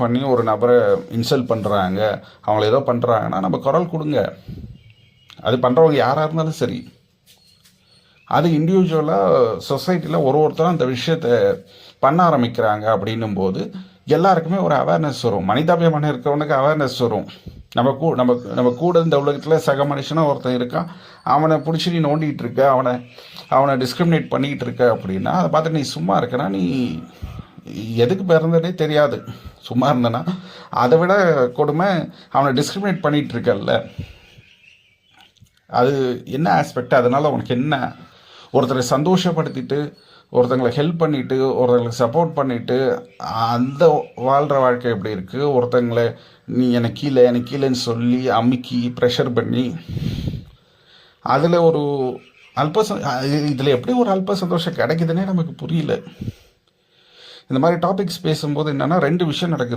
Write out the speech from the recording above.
பண்ணி ஒரு நபரை இன்சல்ட் பண்ணுறாங்க, அவங்கள ஏதோ பண்ணுறாங்கன்னா நம்ம குரல் கொடுங்க. அது பண்ணுறவங்க யாராக இருந்தாலும் சரி. அது இண்டிவிஜுவலாக சொசைட்டியில் ஒருத்தரும் அந்த விஷயத்தை பண்ண ஆரம்பிக்கிறாங்க அப்படின்னும் போது எல்லாருக்குமே ஒரு அவேர்னஸ் வரும். மனிதாபிமானம் இருக்கிறவனுக்கு அவேர்னஸ் வரும். நம்ம கூட இந்த உலகத்தில் சக மனுஷனாக ஒருத்தன் இருக்கான், அவனை பிடிச்சி நீ நோண்டிகிட்டு இருக்க, அவனை டிஸ்கிரிமினேட் பண்ணிக்கிட்டு இருக்க அப்படின்னா அதை பார்த்து நீ சும்மா இருக்கனா, நீ எதுக்கு பிறந்ததே தெரியாது சும்மா இருந்தனா. அதை விட கொடுமை அவனை டிஸ்கிரிமினேட் பண்ணிகிட்டு இருக்கல்ல. அது என்ன ஆஸ்பெக்ட்? அதனால் உனக்கு என்ன? ஒருத்தரை சந்தோஷப்படுத்திட்டு, ஒருத்தங்களை ஹெல்ப் பண்ணிவிட்டு, ஒருத்தங்களுக்கு சப்போர்ட் பண்ணிவிட்டு அந்த வாழ்கிற வாழ்க்கை எப்படி இருக்குது? ஒருத்தங்களை நீ எனக்கு கீழேன்னு சொல்லி அமுக்கி ப்ரெஷர் பண்ணி அதில் ஒரு இதில் எப்படி ஒரு அல்ப சந்தோஷம் கிடைக்குதுன்னே நமக்கு புரியல. இந்த மாதிரி டாபிக்ஸ் பேசும்போது என்னென்னா 2 விஷயம் நடக்குது.